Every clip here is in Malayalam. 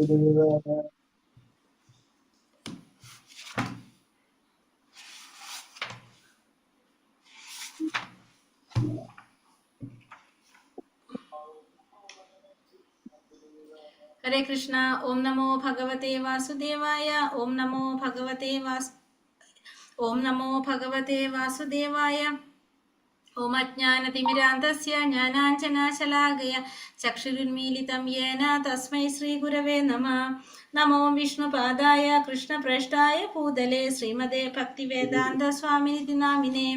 ഹരേ കൃഷ്ണ. ഓം നമോ ഭഗവതേ വാസുദേവായ. ഓം നമോ ഭഗവതേ വാസുദേവായ. ഓം അജ്ഞാനതിമിരാന്തസ്യ ജ്ഞാനാഞ്ജനശലാകയ ചക്ഷുരുന്മീലിതം യേന തസ്മൈ ശ്രീഗുരവേ നമഃ. നമോ വിഷ്ണുപാദായ കൃഷ്ണപ്രേഷ്ഠായ ഭൂതലേ ശ്രീമതേ ഭക്തിവേദാന്ത സ്വാമിനിതി നാമിനേ.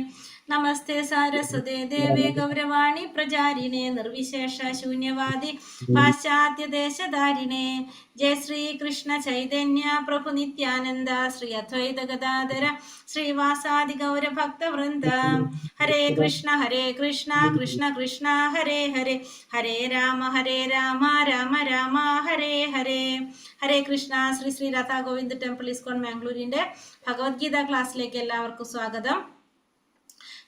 നമസ്തേ സാരസ്വതേ ദേവേ ഗൗരവാണി പ്രചാരിണേ നിർവിശേഷ ശൂന്യവാദി പാശ്ചാത്യദേശധാരിണേ. ജയ ശ്രീ കൃഷ്ണ ചൈതന്യ പ്രഭു നിത്യാനന്ദ ശ്രീ അദ്വൈത ഗദാധര ശ്രീവാസാദി ഗൗരഭക്തവൃന്ദ. ഹരേ കൃഷ്ണ കൃഷ്ണ കൃഷ്ണ ഹരേ ഹരേ, ഹരേ രാമ രാമ രാമ ഹരേ ഹരേ. ഹരേ കൃഷ്ണ. ശ്രീ ശ്രീ രാധാ ഗോവിന്ദ് ടെമ്പിൾ ഇസ്കോൺ മാംഗ്ലൂരിന്റെ ഭഗവത്ഗീത ക്ലാസ്സിലേക്ക് എല്ലാവർക്കും സ്വാഗതം.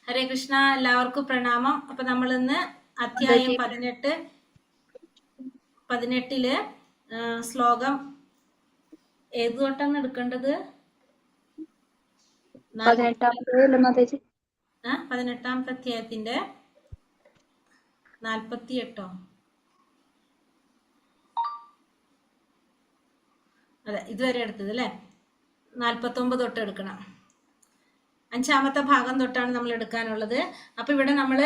ഹരേ കൃഷ്ണ. എല്ലാവർക്കും പ്രണാമം. അപ്പൊ നമ്മൾ ഇന്ന് അധ്യായം 18 ശ്ലോകം ഏത് തൊട്ടാണ് എടുക്കേണ്ടത്? 18ാമത്തെ അധ്യായത്തിന്റെ 48. അതെ, ഇതുവരെ എടുത്തത് അല്ലേ? 49 തൊട്ട് എടുക്കണം. 5ാമത്തെ ഭാഗം തൊട്ടാണ് നമ്മൾ എടുക്കാനുള്ളത്. അപ്പൊ ഇവിടെ നമ്മൾ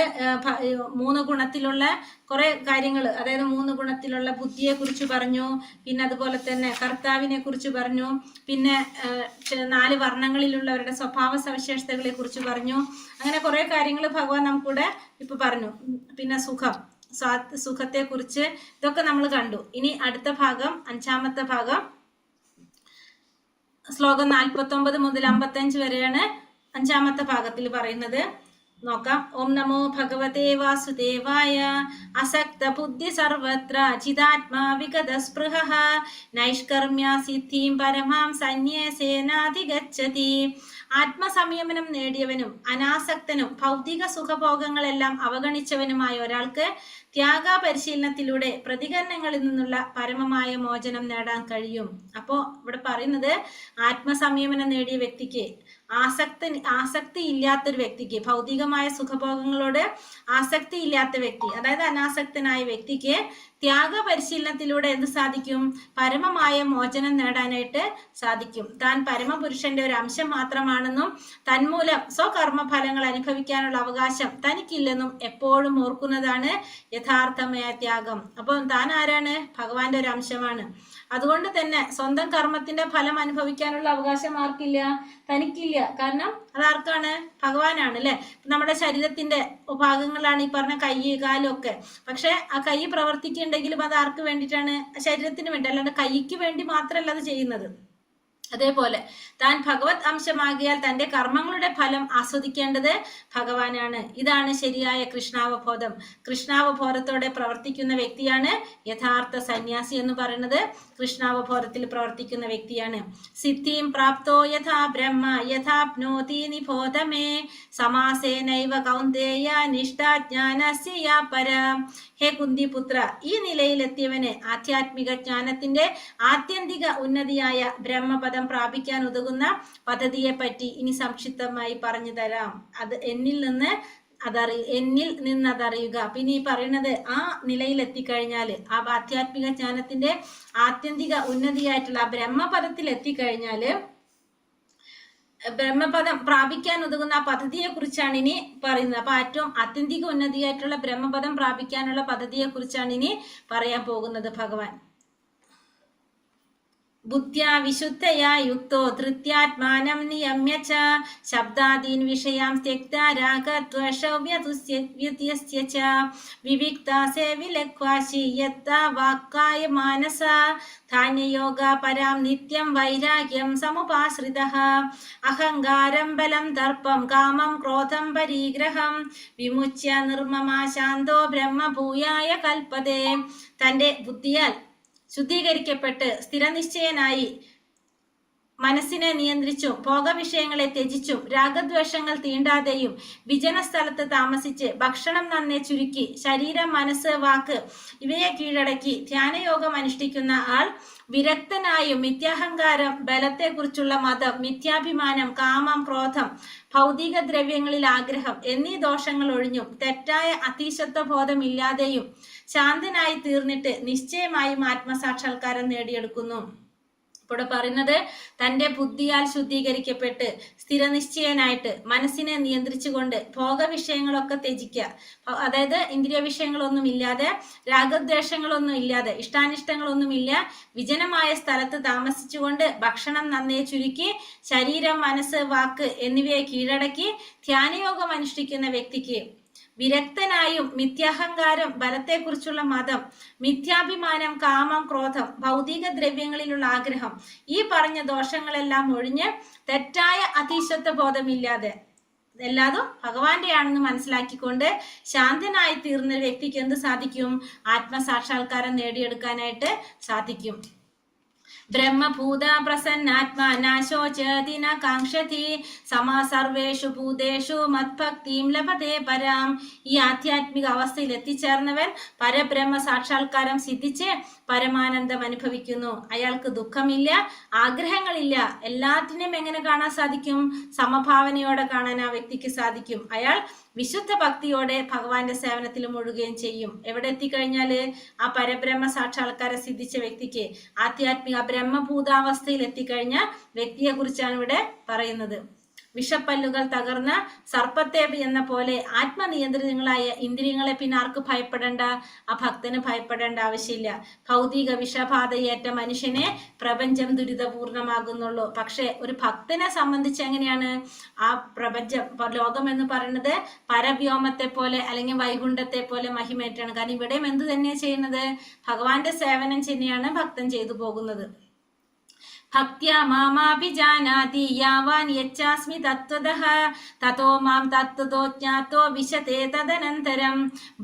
3 ഗുണത്തിലുള്ള കുറെ കാര്യങ്ങൾ, അതായത് 3 ഗുണത്തിലുള്ള ബുദ്ധിയെ കുറിച്ച് പറഞ്ഞു, പിന്നെ അതുപോലെ തന്നെ കർത്താവിനെ കുറിച്ച് പറഞ്ഞു, പിന്നെ 4 വർണ്ണങ്ങളിലുള്ളവരുടെ സ്വഭാവ സവിശേഷതകളെ കുറിച്ച് പറഞ്ഞു. അങ്ങനെ കുറെ കാര്യങ്ങൾ ഭഗവാൻ നമുക്കിവിടെ ഇപ്പൊ പറഞ്ഞു. പിന്നെ സുഖത്തെ കുറിച്ച് ഇതൊക്കെ നമ്മൾ കണ്ടു. ഇനി അടുത്ത ഭാഗം 5ാമത്തെ ഭാഗം ശ്ലോകം 49 മുതൽ 55 വരെയാണ് 5ാമത്തെ ഭാഗത്തിൽ പറയുന്നത്. നോക്കാം. ഓം നമോ ഭഗവതേ വാസുദേവായ. അസക്ത ബുദ്ധി സർവത്ര ചിദാത്മാ വിഗത സ്പൃഹഃ നൈഷ്കർമ്മ്യ സിദ്ധിം പരമാം സന്യാസേനാധിഗച്ഛതി. ആത്മസംയമനം നേടിയവനും അനാസക്തനും ഭൗതിക സുഖഭോഗങ്ങളെല്ലാം അവഗണിച്ചവനുമായ ഒരാൾക്ക് ത്യാഗ പരിശീലനത്തിലൂടെ പ്രതികരണങ്ങളിൽ നിന്നുള്ള പരമമായ മോചനം നേടാൻ കഴിയും. അപ്പോ ഇവിടെ പറയുന്നത് ആത്മസംയമനം നേടിയ വ്യക്തിക്ക്, ആസക്തി ഇല്ലാത്തൊരു വ്യക്തിക്ക്, ഭൗതികമായ സുഖഭോഗങ്ങളോട് ആസക്തി ഇല്ലാത്ത വ്യക്തി, അതായത് അനാസക്തനായ വ്യക്തിക്ക് ത്യാഗ പരിശീലനത്തിലൂടെ എന്ത് സാധിക്കും? പരമമായ മോചനം നേടാനായിട്ട് സാധിക്കും. താൻ പരമപുരുഷന്റെ ഒരു അംശം മാത്രമാണെന്നും തന്മൂലം സ്വകർമ്മ ഫലങ്ങൾ അനുഭവിക്കാനുള്ള അവകാശം തനിക്കില്ലെന്നും എപ്പോഴും ഓർക്കുന്നതാണ് യഥാർത്ഥമായ ത്യാഗം. അപ്പോൾ താൻ ആരാണ്? ഭഗവാന്റെ ഒരു അംശമാണ്. അതുകൊണ്ട് തന്നെ സ്വന്തം കർമ്മത്തിന്റെ ഫലം അനുഭവിക്കാനുള്ള അവകാശം ആർക്കില്ല? തനിക്കില്ല. കാരണം അതാർക്കാണ്? ഭഗവാനാണ് അല്ലെ. നമ്മുടെ ശരീരത്തിന്റെ ഭാഗങ്ങളാണ് ഈ പറഞ്ഞ കൈ, കാലും ഒക്കെ. പക്ഷെ ആ കൈ പ്രവർത്തിക്കുന്നുണ്ടെങ്കിലും അത് ആർക്ക് വേണ്ടിയിട്ടാണ്? ശരീരത്തിന് വേണ്ടി, അല്ലാണ്ട് കൈക്ക് വേണ്ടി മാത്രമല്ല അത് ചെയ്യുന്നത്. അതേപോലെ താൻ ഭഗവത് അംശമാകിയാൽ തന്റെ കർമ്മങ്ങളുടെ ഫലം ആസ്വദിക്കേണ്ടത് ഭഗവാനാണ്. ഇതാണ് ശരിയായ കൃഷ്ണാവബോധം. കൃഷ്ണാവബോധത്തോടെ പ്രവർത്തിക്കുന്ന വ്യക്തിയാണ് യഥാർത്ഥ സന്യാസി എന്ന് പറയുന്നത്. കൃഷ്ണാവബോധത്തിൽ പ്രവർത്തിക്കുന്ന വ്യക്തിയാണ്. സിദ്ധിം പ്രാപ്തോ യഥാ ബ്രഹ്മ യഥാപ്നോതി നിബോധമേ സമാസേനൈവ കൗന്ദേയ നിഷ്ഠാജ്ഞാനസ്യ യാ പര. ഹേ കുന്തിപുത്ര, ഈ നിലയിലെത്തിയവന് ആധ്യാത്മിക ജ്ഞാനത്തിന്റെ ആത്യന്തിക ഉന്നതിയായ ബ്രഹ്മപദം പ്രാപിക്കാൻ ഉതകുന്ന പദ്ധതിയെ പറ്റി ഇനി സംക്ഷിപ്തമായി പറഞ്ഞു തരാം. അത് എന്നിൽ നിന്ന് അതറിയുക. പിന്നെ ഈ പറയുന്നത് ആ നിലയിൽ എത്തിക്കഴിഞ്ഞാല്, ആ ആധ്യാത്മിക ജ്ഞാനത്തിന്റെ ആത്യന്തിക ഉന്നതിയായിട്ടുള്ള ആ ബ്രഹ്മപദത്തിൽ എത്തിക്കഴിഞ്ഞാല്, ബ്രഹ്മപദം പ്രാപിക്കാൻ ഉതകുന്ന ആ പദ്ധതിയെ കുറിച്ചാണ് ഇനി പറയുന്നത്. അപ്പൊ ഏറ്റവും ആത്യന്തിക ഉന്നതിയായിട്ടുള്ള ബ്രഹ്മപദം പ്രാപിക്കാനുള്ള പദ്ധതിയെ കുറിച്ചാണ് ഇനി പറയാൻ പോകുന്നത് ഭഗവാൻ. ബുദ്ധ്യാ വിശുദ്ധയാ യുക്തോ ധൃത്യാത്മാനം നിയമ്യ ച ശബ്ദാദീൻ വിഷയാം ത്യക്താ രാഗദ്വേഷവ്യത്യസ്യ ച വിവിക്താസേ വിലക്വാശി യത്താ വാക്കായ മാനസ ധാന്യയോഗ പരാം നിത്യം വൈരാഗ്യം സമുപാശ്രിതഃ അഹങ്കാരം ബലം ദർപ്പം കാമം ക്രോധം പരിഗ്രഹം വിമുച്യ നിർമ്മമാ ശാന്തോ ബ്രഹ്മഭൂയായ കൽപ്പതേ. തന്റെ ബുദ്ധിയാൽ ശുദ്ധീകരിക്കപ്പെട്ട് സ്ഥിരനിശ്ചയനായി മനസ്സിനെ നിയന്ത്രിച്ചും ഭോഗവിഷയങ്ങളെ ത്യജിച്ചും രാഗദ്വേഷങ്ങൾ തീണ്ടാതെയും വിജന സ്ഥലത്ത് താമസിച്ച് ഭക്ഷണം നന്നെ ചുരുക്കി ശരീരം, മനസ്സ്, വാക്ക് ഇവയെ കീഴടക്കി ധ്യാനയോഗം അനുഷ്ഠിക്കുന്ന ആൾ വിരക്തനായും മിഥ്യാഹങ്കാരം, ബലത്തെക്കുറിച്ചുള്ള മതം, മിഥ്യാഭിമാനം, കാമം, ക്രോധം, ഭൗതിക ദ്രവ്യങ്ങളിൽ ആഗ്രഹം എന്നീ ദോഷങ്ങൾ ഒഴിഞ്ഞും തെറ്റായ അതീശത്വ ബോധമില്ലാതെയും ശാന്തനായി തീർന്നിട്ട് നിശ്ചയമായും ആത്മസാക്ഷാത്കാരം നേടിയെടുക്കുന്നു. ഇവിടെ പറയുന്നത് തൻ്റെ ബുദ്ധിയാൽ ശുദ്ധീകരിക്കപ്പെട്ട് സ്ഥിരനിശ്ചയനായിട്ട് മനസ്സിനെ നിയന്ത്രിച്ചുകൊണ്ട് ഭോഗവിഷയങ്ങളൊക്കെ ത്യജിക്കുക. അതായത് ഇന്ദ്രിയ വിഷയങ്ങളൊന്നും ഇല്ലാതെ, രാഗദ്വേഷങ്ങളൊന്നും ഇല്ലാതെ, ഇഷ്ടാനിഷ്ടങ്ങളൊന്നുമില്ല, വിജനമായ സ്ഥലത്ത് താമസിച്ചുകൊണ്ട് ഭക്ഷണം നന്നേ ചുരുക്കി ശരീരം, മനസ്സ്, വാക്ക് എന്നിവയെ കീഴടക്കി ധ്യാനയോഗം അനുഷ്ഠിക്കുന്ന വ്യക്തിക്ക് വിരക്തനായും മിഥ്യാഹങ്കാരം, ബലത്തെക്കുറിച്ചുള്ള മതം, മിഥ്യാഭിമാനം, കാമം, ക്രോധം, ഭൗതിക ദ്രവ്യങ്ങളിലുള്ള ആഗ്രഹം ഈ പറഞ്ഞ ദോഷങ്ങളെല്ലാം ഒഴിഞ്ഞ് തെറ്റായ അതീശത്വ ബോധമില്ലാതെ എല്ലാതും ഭഗവാന്റെയാണെന്ന് മനസ്സിലാക്കിക്കൊണ്ട് ശാന്തനായി തീർന്ന വ്യക്തിക്ക് എന്ത് സാധിക്കും? ആത്മസാക്ഷാത്കാരം നേടിയെടുക്കാനായിട്ട് സാധിക്കും. ബ്രഹ്മഭൂത പ്രസന്നാത്മാ നാശോചതി ന കാംക്ഷതി സമ സർവേഷു ഭൂതേഷു മത്ഭക്തിം ലഭതേ പരാം. ഈ ആധ്യാത്മിക അവസ്ഥയിൽ എത്തിച്ചേർന്നവൻ പരബ്രഹ്മ സാക്ഷാത്കാരം സിദ്ധിച്ച് പരമാനന്ദം അനുഭവിക്കുന്നു. അയാൾക്ക് ദുഃഖമില്ല, ആഗ്രഹങ്ങളില്ല. എല്ലാത്തിനെയും എങ്ങനെ കാണാൻ സാധിക്കും? സമഭാവനയോടെ കാണാൻ ആ വ്യക്തിക്ക് സാധിക്കും. അയാൾ വിശുദ്ധ ഭക്തിയോടെ ഭഗവാന്റെ സേവനത്തിൽ മുഴുകുകയും ചെയ്യും. എവിടെ എത്തിക്കഴിഞ്ഞാല് ആ പരബ്രഹ്മ സാക്ഷാത്കാരം സിദ്ധിച്ച വ്യക്തിക്ക്, ആധ്യാത്മിക ബ്രഹ്മഭൂതാവസ്ഥയിൽ എത്തിക്കഴിഞ്ഞ വ്യക്തിയെ കുറിച്ചാണ് ഇവിടെ പറയുന്നത്. വിഷപ്പല്ലുകൾ തകർന്ന സർപ്പത്തെ എന്ന പോലെ ആത്മനിയന്ത്രിതങ്ങളായ ഇന്ദ്രിയങ്ങളെ പിന്നെ ആർക്ക് ഭയപ്പെടേണ്ട? ആ ഭക്തന് ഭയപ്പെടേണ്ട ആവശ്യമില്ല. ഭൗതിക വിഷബാധയേറ്റ മനുഷ്യനെ പ്രപഞ്ചം ദുരിതപൂർണമാകുന്നുള്ളൂ. പക്ഷെ ഒരു ഭക്തനെ സംബന്ധിച്ച് എങ്ങനെയാണ്? ആ പ്രപഞ്ചം, ലോകം എന്ന് പറയുന്നത് പരവ്യോമത്തെ പോലെ അല്ലെങ്കിൽ വൈകുണ്ഠത്തെ പോലെ മഹിമേറ്റാണ്. കാരണം ഇവിടെയും എന്ത് തന്നെയാണ് ചെയ്യുന്നത്? ഭഗവാന്റെ സേവനം തന്നെയാണ് ഭക്തൻ ചെയ്തു പോകുന്നത്. ഭക്ത്യാ മാമാഭിജാനാതി യാവാൻ യച്ഛാസ്മി തത്വതഃ തതോ മാം തത്വതോ ജ്ഞാതോ വിശതേ തദനന്തരം.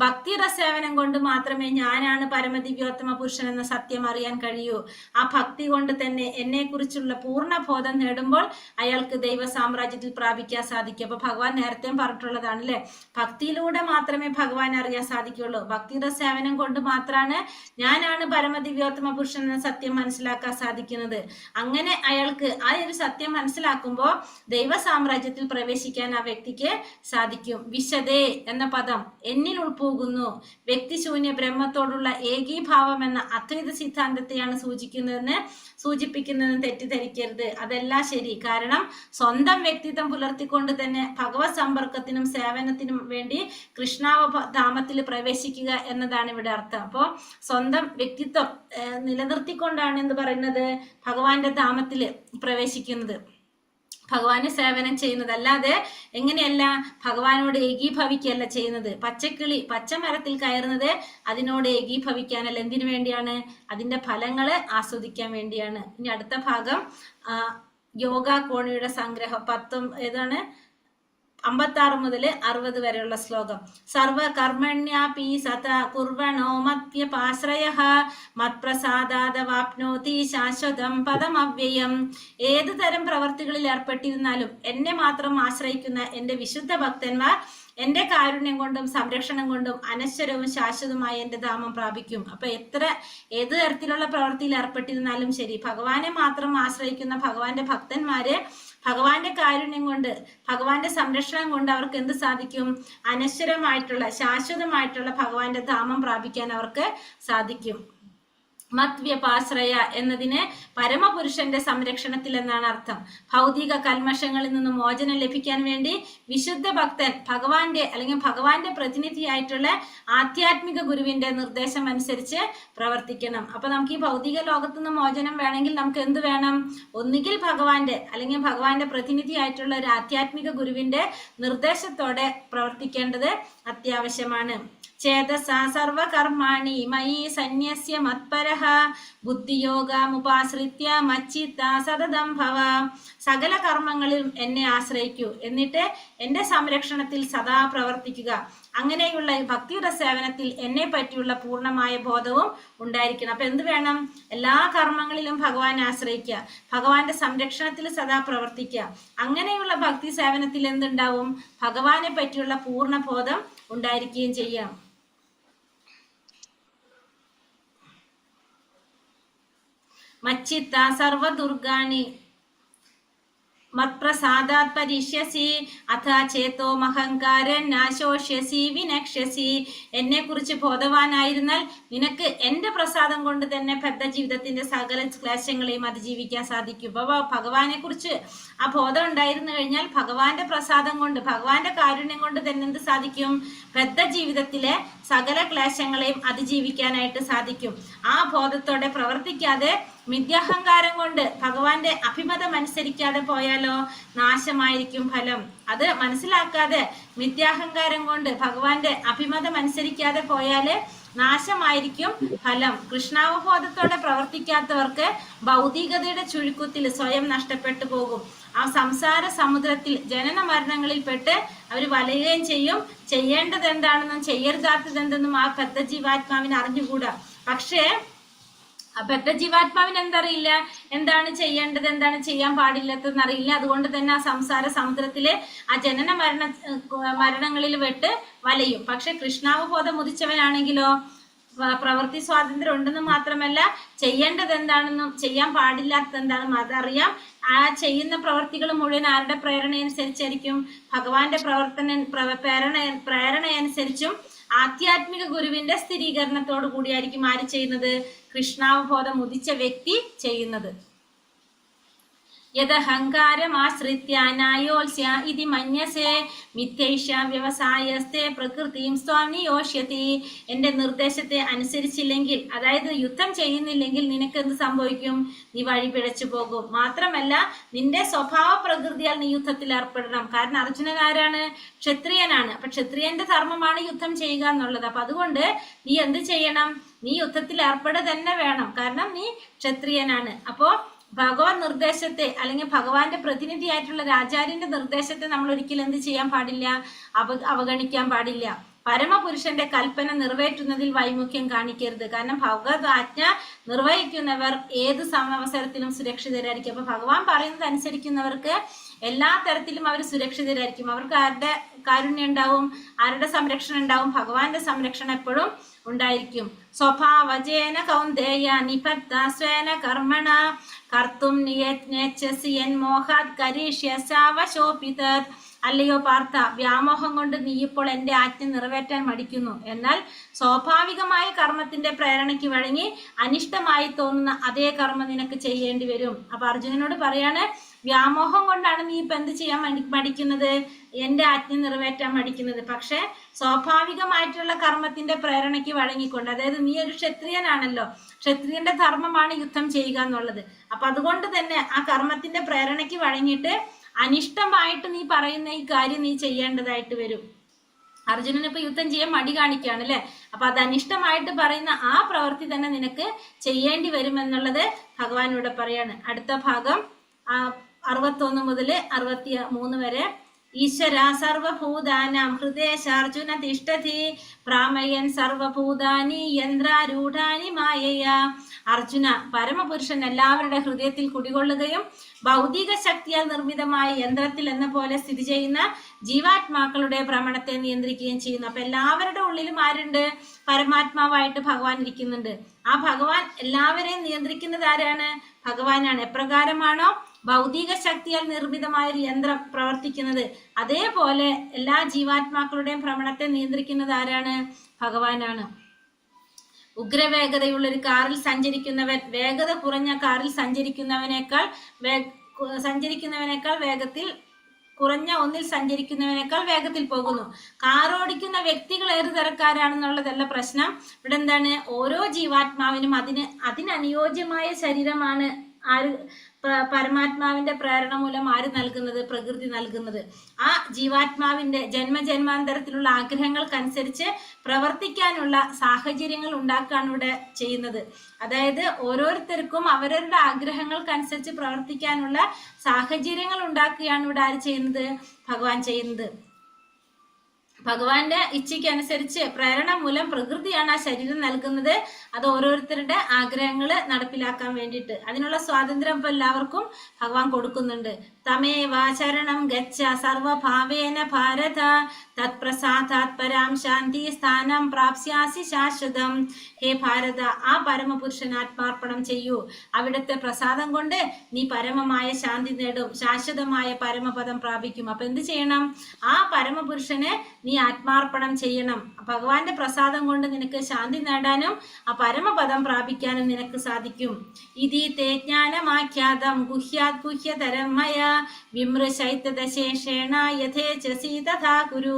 ഭക്തിയുടെ സേവനം കൊണ്ട് മാത്രമേ ഞാനാണ് പരമദിവ്യോത്തമ പുരുഷൻ എന്ന സത്യം അറിയാൻ കഴിയൂ. ആ ഭക്തി കൊണ്ട് തന്നെ എന്നെക്കുറിച്ചുള്ള പൂർണ്ണബോധം നേടുമ്പോൾ അയാൾക്ക് ദൈവ സാമ്രാജ്യത്തിൽ പ്രാപിക്കാൻ സാധിക്കും. അപ്പൊ ഭഗവാൻ നേരത്തെ പറഞ്ഞിട്ടുള്ളതാണ് അല്ലെ, ഭക്തിയിലൂടെ മാത്രമേ ഭഗവാൻ അറിയാൻ സാധിക്കുള്ളൂ. ഭക്തിയുടെ സേവനം കൊണ്ട് മാത്രമാണ് ഞാനാണ് പരമദിവ്യോത്തമ പുരുഷൻ എന്ന സത്യം മനസ്സിലാക്കാൻ സാധിക്കുന്നത്. അങ്ങനെ അയാൾക്ക് ആ ഒരു സത്യം മനസ്സിലാക്കുമ്പോൾ ദൈവ സാമ്രാജ്യത്തിൽ പ്രവേശിക്കാൻ ആ വ്യക്തിക്ക് സാധിക്കും. വിശദേ എന്ന പദം എന്നിൽ ഉൾപ്പോകുന്നു. വ്യക്തിശൂന്യ ബ്രഹ്മത്തോടുള്ള ഏകീഭാവം എന്ന അദ്വൈത സിദ്ധാന്തത്തെയാണ് സൂചിപ്പിക്കുന്നതെന്ന് തെറ്റിദ്ധരിക്കരുത്. അതെല്ലാം ശരി. കാരണം സ്വന്തം വ്യക്തിത്വം പുലർത്തിക്കൊണ്ട് തന്നെ ഭഗവത് സമ്പർക്കത്തിനും സേവനത്തിനും വേണ്ടി കൃഷ്ണാവധാമത്തിൽ പ്രവേശിക്കുക എന്നതാണ് ഇവിടെ അർത്ഥം. അപ്പോൾ സ്വന്തം വ്യക്തിത്വം നിലനിർത്തിക്കൊണ്ടാണ് എന്ന് പറയുന്നത് ഭഗവാന്റെ ധാമത്തിൽ പ്രവേശിക്കുന്നത്, ഭഗവാന് സേവനം ചെയ്യുന്നത്. അല്ലാതെ എങ്ങനെയല്ല, ഭഗവാനോട് ഏകീഭവിക്കുകയല്ല ചെയ്യുന്നത്. പച്ചക്കിളി പച്ചമരത്തിൽ കയറുന്നത് അതിനോട് ഏകീഭവിക്കാനല്ല. എന്തിനു വേണ്ടിയാണ്? അതിന്റെ ഫലങ്ങള് ആസ്വദിക്കാൻ വേണ്ടിയാണ്. ഇനി അടുത്ത ഭാഗം യോഗ കോണിയുടെ സംഗ്രഹം 56 മുതൽ 60 വരെയുള്ള ശ്ലോകം. സർവ കർമ്മണ്യാപി സത കുർവണോ മദ്വ്യപാശ്രയഃ മത്പ്രസാദാദവാപ്നോതി ശാശ്വതം പദമവ്യയം. ഏതു തരം പ്രവർത്തികളിൽ ഏർപ്പെട്ടിരുന്നാലും എന്നെ മാത്രം ആശ്രയിക്കുന്ന എൻ്റെ വിശുദ്ധ ഭക്തന്മാർ എൻ്റെ കാരുണ്യം കൊണ്ടും സംരക്ഷണം കൊണ്ടും അനശ്വരവും ശാശ്വതമായ എൻ്റെ ധാമം പ്രാപിക്കും. അപ്പൊ ഏത് തരത്തിലുള്ള പ്രവൃത്തിയിൽ ഏർപ്പെട്ടിരുന്നാലും ശരി, ഭഗവാനെ മാത്രം ആശ്രയിക്കുന്ന ഭഗവാന്റെ ഭക്തന്മാര് ഭഗവാന്റെ കാരുണ്യം കൊണ്ട്, ഭഗവാന്റെ സംരക്ഷണം കൊണ്ട് അവർക്ക് എന്ത് സാധിക്കും? അനശ്വരമായിട്ടുള്ള ശാശ്വതമായിട്ടുള്ള ഭഗവാന്റെ ധാമം പ്രാപിക്കാൻ അവർക്ക് സാധിക്കും. മദ്വ്യപാശ്രയ എന്നതിന് പരമപുരുഷന്റെ സംരക്ഷണത്തിൽ എന്നാണ് അർത്ഥം. ഭൗതിക കൽമഷങ്ങളിൽ നിന്ന് മോചനം ലഭിക്കാൻ വേണ്ടി വിശുദ്ധ ഭക്തൻ ഭഗവാന്റെ അല്ലെങ്കിൽ ഭഗവാന്റെ പ്രതിനിധിയായിട്ടുള്ള ആധ്യാത്മിക ഗുരുവിന്റെ നിർദ്ദേശം അനുസരിച്ച് പ്രവർത്തിക്കണം. അപ്പൊ നമുക്ക് ഈ ഭൗതിക ലോകത്തു നിന്ന് മോചനം വേണമെങ്കിൽ നമുക്ക് എന്ത് വേണം? ഒന്നുകിൽ ഭഗവാന്റെ അല്ലെങ്കിൽ ഭഗവാന്റെ പ്രതിനിധിയായിട്ടുള്ള ഒരു ആധ്യാത്മിക ഗുരുവിന്റെ നിർദ്ദേശത്തോടെ പ്രവർത്തിക്കേണ്ടത് അത്യാവശ്യമാണ്. ചേതസാ സർവകർമാണി മയി സന്യസ്യ മത്പരഃ ബുദ്ധിയോഗമുപാശ്രിത്യ മച്ചിത്ത സതതം ഭവ. സകല കർമ്മങ്ങളിലും എന്നെ ആശ്രയിക്കൂ, എന്നിട്ട് എൻ്റെ സംരക്ഷണത്തിൽ സദാ പ്രവർത്തിക്കുക. അങ്ങനെയുള്ള ഭക്തിയുടെ സേവനത്തിൽ എന്നെ പറ്റിയുള്ള പൂർണ്ണമായ ബോധവും ഉണ്ടായിരിക്കണം. അപ്പൊ എന്ത് വേണം? എല്ലാ കർമ്മങ്ങളിലും ഭഗവാനെ ആശ്രയിക്കുക, ഭഗവാന്റെ സംരക്ഷണത്തിൽ സദാ പ്രവർത്തിക്കുക. അങ്ങനെയുള്ള ഭക്തി സേവനത്തിൽ എന്തുണ്ടാവും? ഭഗവാനെ പറ്റിയുള്ള പൂർണ്ണ ബോധം ഉണ്ടായിരിക്കുകയും ചെയ്യാം. മച്ചിത്ത സർവദുർഗാണി മത്പ്രസാദാത് പരിഷ്യസി അഥ ചേതോ മഹങ്കാരൻ നാശോഷ്യസി വിനക്ഷ്യസി. എന്നെ കുറിച്ച് ബോധവാനായിരുന്നാൽ നിനക്ക് എന്റെ പ്രസാദം കൊണ്ട് തന്നെ ബദ്ധ ജീവിതത്തിന്റെ സകല ക്ലേശങ്ങളെയും അതിജീവിക്കാൻ സാധിക്കും. അപ്പൊ ഭഗവാനെ കുറിച്ച് ആ ബോധം ഉണ്ടായിരുന്നു കഴിഞ്ഞാൽ ഭഗവാന്റെ പ്രസാദം കൊണ്ട്, ഭഗവാന്റെ കാരുണ്യം കൊണ്ട് തന്നെ എന്ത് സാധിക്കും? ബദ്ധ ജീവിതത്തിലെ സകല ക്ലേശങ്ങളെയും അതിജീവിക്കാനായിട്ട് സാധിക്കും. ആ ബോധത്തോടെ പ്രവർത്തിക്കാതെ മിഥ്യാഹങ്കാരം കൊണ്ട് ഭഗവാന്റെ അഭിമതം അനുസരിക്കാതെ പോയാലോ നാശമായിരിക്കും ഫലം. അത് മനസ്സിലാക്കാതെ മിഥ്യാഹങ്കാരം കൊണ്ട് ഭഗവാന്റെ അഭിമതം അനുസരിക്കാതെ പോയാല് നാശമായിരിക്കും ഫലം. കൃഷ്ണാവബോധത്തോടെ പ്രവർത്തിക്കാത്തവർക്ക് ഭൗതികതയുടെ ചുഴിക്കുത്തിൽ സ്വയം നഷ്ടപ്പെട്ടു പോകും. ആ സംസാര സമുദ്രത്തിൽ ജനന മരണങ്ങളിൽ പെട്ട് അവർ വലയുകയും ചെയ്യും. ചെയ്യേണ്ടത് എന്താണെന്നും ചെയ്യരുതാത്തത് എന്തെന്നും ആ ബദ്ധ ജീവാത്മാവിന് അറിഞ്ഞുകൂടാ. പക്ഷേ ആ ബദ്ധ ജീവാത്മാവിന് എന്തറിയില്ല? എന്താണ് ചെയ്യേണ്ടത്, എന്താണ് ചെയ്യാൻ പാടില്ലാത്തതെന്ന് അറിയില്ല. അതുകൊണ്ട് തന്നെ ആ സംസാര സമുദ്രത്തിലെ ആ ജനന മരണങ്ങളിൽ വെട്ട് വലയും. പക്ഷെ കൃഷ്ണാവബോധം ഉദിച്ചവനാണെങ്കിലോ പ്രവൃത്തി സ്വാതന്ത്ര്യം ഉണ്ടെന്ന് മാത്രമല്ല ചെയ്യേണ്ടത് എന്താണെന്നും ചെയ്യാൻ പാടില്ലാത്തത് എന്താണെന്നും അതറിയാം. ആ ചെയ്യുന്ന പ്രവൃത്തികൾ മുഴുവൻ ആരുടെ പ്രേരണയനുസരിച്ചായിരിക്കും? ഭഗവാന്റെ പ്രേരണയനുസരിച്ചും ആധ്യാത്മിക ഗുരുവിന്റെ സ്ഥിരീകരണത്തോടു കൂടിയായിരിക്കും ആര് ചെയ്യുന്നത്? കൃഷ്ണാവബോധം ഉദിച്ച വ്യക്തി ചെയ്യുന്നത്. യദഹങ്കാരമാശ്രിത്യാനായോത്സ്യ ഇതി മന്യസേ മിഥ്യൈഷ വ്യവസായസ്തേ പ്രകൃതിം സ്വാം നിയോഷ്യതി. എന്റെ നിർദ്ദേശത്തെ അനുസരിച്ചില്ലെങ്കിൽ, അതായത് യുദ്ധം ചെയ്യുന്നില്ലെങ്കിൽ നിനക്ക് എന്ത് സംഭവിക്കും? നീ വഴി പിഴച്ചു പോകും. മാത്രമല്ല നിന്റെ സ്വഭാവ പ്രകൃതിയാൽ നീ യുദ്ധത്തിൽ ഏർപ്പെടണം. കാരണം അർജുനൻ ആരാണ്? ക്ഷത്രിയനാണ്. അപ്പൊ ക്ഷത്രിയന്റെ ധർമ്മമാണ് യുദ്ധം ചെയ്യുക എന്നുള്ളത്. അപ്പൊ അതുകൊണ്ട് നീ എന്ത് ചെയ്യണം? നീ യുദ്ധത്തിൽ ഏർപ്പെടുക തന്നെ വേണം. കാരണം നീ ക്ഷത്രിയനാണ്. അപ്പോ ഭഗവാൻ നിർദ്ദേശത്തെ അല്ലെങ്കിൽ ഭഗവാന്റെ പ്രതിനിധിയായിട്ടുള്ള ആചാര്യന്റെ നിർദ്ദേശത്തെ നമ്മൾ ഒരിക്കലും എന്ത് ചെയ്യാൻ പാടില്ല? അവഗണിക്കാൻ പാടില്ല. പരമപുരുഷന്റെ കൽപ്പന നിറവേറ്റുന്നതിൽ വൈമുഖ്യം കാണിക്കരുത്. കാരണം ഭഗവത് ആജ്ഞ നിർവഹിക്കുന്നവർ ഏത് അവസരത്തിലും സുരക്ഷിതരായിരിക്കും. അപ്പൊ ഭഗവാൻ പറയുന്നത് അനുസരിക്കുന്നവർക്ക് എല്ലാ തരത്തിലും അവർ സുരക്ഷിതരായിരിക്കും. അവർക്ക് ആരുടെ കാരുണ്യം ഉണ്ടാവും? ആരുടെ സംരക്ഷണം ഉണ്ടാവും? ഭഗവാന്റെ സംരക്ഷണം എപ്പോഴും ഉണ്ടായിരിക്കും. സ്വഭാവജേന കൗന്ദേയ നിബദ്ധ സ്വേന കർമ്മണ കർത്തും നിയച്ഛസി യന്മോഹാത് കരീഷ്യസാവശോപിതത്. അല്ലയോ പാർത്ഥ, വ്യാമോഹം കൊണ്ട് നീ ഇപ്പോൾ എന്റെ ആജ്ഞ നിറവേറ്റാൻ മടിക്കുന്നു. എന്നാൽ സ്വാഭാവികമായ കർമ്മത്തിന്റെ പ്രേരണയ്ക്ക് വഴങ്ങി അനിഷ്ടമായി തോന്നുന്ന അതേ കർമ്മം നിനക്ക് ചെയ്യേണ്ടി വരും. അപ്പൊ അർജുനനോട് പറയാണ്, വ്യാമോഹം കൊണ്ടാണ് നീ ഇപ്പൊ എന്ത് ചെയ്യാൻ മടിക്കുന്നത്? എന്റെ ആജ്ഞ നിറവേറ്റാൻ മടിക്കുന്നത്. പക്ഷെ സ്വാഭാവികമായിട്ടുള്ള കർമ്മത്തിന്റെ പ്രേരണയ്ക്ക് വഴങ്ങിക്കൊണ്ട്, അതായത് നീ ഒരു ക്ഷത്രിയനാണല്ലോ, ക്ഷത്രിയന്റെ ധർമ്മമാണ് യുദ്ധം ചെയ്യുക എന്നുള്ളത്. അപ്പൊ അതുകൊണ്ട് തന്നെ ആ കർമ്മത്തിന്റെ പ്രേരണയ്ക്ക് വഴങ്ങിയിട്ട് അനിഷ്ടമായിട്ട് നീ പറയുന്ന ഈ കാര്യം നീ ചെയ്യേണ്ടതായിട്ട് വരും. അർജുനന് ഇപ്പൊ യുദ്ധം ചെയ്യാൻ മടി കാണിക്കുകയാണ് അല്ലെ? അപ്പൊ അത് അനിഷ്ടമായിട്ട് പറയുന്ന ആ പ്രവൃത്തി തന്നെ നിനക്ക് ചെയ്യേണ്ടി വരും എന്നുള്ളത് ഭഗവാൻ ഇവിടെ പറയാണ്. അടുത്ത ഭാഗം 61 മുതൽ 63 വരെ. ഈശ്വര സർവഭൂതാനാം ഹൃദയശാർജുന തിഷ്ഠതി പ്രാമയൻ സർവഭൂതാനി യന്ത്രാരൂഢാനി മായയ. അർജുന, പരമപുരുഷൻ എല്ലാവരുടെ ഹൃദയത്തിൽ കുടികൊള്ളുകയും ഭൗതിക ശക്തിയാൽ നിർമ്മിതമായ യന്ത്രത്തിൽ എന്ന പോലെ സ്ഥിതി ചെയ്യുന്ന ജീവാത്മാക്കളുടെ ഭ്രമണത്തെ നിയന്ത്രിക്കുകയും ചെയ്യുന്നു. അപ്പൊ എല്ലാവരുടെ ഉള്ളിലും ആരുണ്ട്? പരമാത്മാവായിട്ട് ഭഗവാൻ ഇരിക്കുന്നുണ്ട്. ആ ഭഗവാൻ എല്ലാവരെയും നിയന്ത്രിക്കുന്നത് ആരാണ്? ഭഗവാനാണ്. എപ്രകാരമാണോ ഭൗതിക ശക്തിയാൽ നിർമ്മിതമായ ഒരു യന്ത്രം പ്രവർത്തിക്കുന്നത്, അതേപോലെ എല്ലാ ജീവാത്മാക്കളുടെയും ഭ്രമണത്തെ നിയന്ത്രിക്കുന്നത് ആരാണ്? ഭഗവാനാണ്. ഉഗ്രവേഗതയുള്ള ഒരു കാറിൽ സഞ്ചരിക്കുന്നവൻ വേഗത കുറഞ്ഞ കാറിൽ സഞ്ചരിക്കുന്നവനേക്കാൾ വേഗത്തിൽ, കുറഞ്ഞ ഒന്നിൽ സഞ്ചരിക്കുന്നവനേക്കാൾ വേഗത്തിൽ പോകുന്നു. കാർ ഓടിക്കുന്ന വ്യക്തികൾ ഏത് തരക്കാരാണെന്നുള്ളതല്ല പ്രശ്നം. ഇവിടെ എന്താണ്? ഓരോ ജീവാത്മാവിനും അതിനനുയോജ്യമായ ശരീരമാണ് ആര്? പരമാത്മാവിന്റെ പ്രേരണ മൂലം ആര് നൽകുന്നത്? പ്രകൃതി നൽകുന്നത്. ആ ജീവാത്മാവിന്റെ ജന്മജന്മാന്തരത്തിലുള്ള ആഗ്രഹങ്ങൾക്കനുസരിച്ച് പ്രവർത്തിക്കാനുള്ള സാഹചര്യങ്ങൾ ഉണ്ടാക്കുകയാണ് ഇവിടെ ചെയ്യുന്നത്. അതായത് ഓരോരുത്തർക്കും അവരവരുടെ ആഗ്രഹങ്ങൾക്കനുസരിച്ച് പ്രവർത്തിക്കാനുള്ള സാഹചര്യങ്ങൾ ഉണ്ടാക്കുകയാണ് ഇവിടെ ആര് ചെയ്യുന്നത്? ഭഗവാൻ ചെയ്യുന്നത്. ഭഗവാന്റെ ഇച്ഛയ്ക്ക് അനുസരിച്ച് പ്രേരണ മൂലം പ്രകൃതിയാണ് ആ ശരീരം നൽകുന്നത്. അത് ഓരോരുത്തരുടെ ആഗ്രഹങ്ങൾ നടപ്പിലാക്കാൻ വേണ്ടിയിട്ട് അതിനുള്ള സ്വാതന്ത്ര്യം ഇപ്പൊ എല്ലാവർക്കും ഭഗവാൻ കൊടുക്കുന്നുണ്ട്. തമേവ ശരണം ഗച്ഛ സർവഭാവേന ഭാരത തത്പ്രസാദാത് പരാം ശാന്തി സ്ഥാനം പ്രാപ്സ്യാസി ശാശ്വതം. ഹേ ഭാരത, ആ പരമപുരുഷൻ ആത്മാർപ്പണം ചെയ്യൂ. അവിടുത്തെ പ്രസാദം കൊണ്ട് നീ പരമമായ ശാന്തി നേടും, ശാശ്വതമായ പരമപദം പ്രാപിക്കും. അപ്പൊ എന്ത് ചെയ്യണം? ആ പരമപുരുഷനെ നീ ആത്മാർപ്പണം ചെയ്യണം. ഭഗവാന്റെ പ്രസാദം കൊണ്ട് നിനക്ക് ശാന്തി നേടാനും ആ പരമപദം പ്രാപിക്കാനും നിനക്ക് സാധിക്കും. ഇതി തേ ജ്ഞാനമാഖ്യാതം ഗുഹ്യാത് ഗുഹ്യതരം മയ വിമൃശൈതശേഷേണ യഥേച്ഛസി തഥാ കുരു.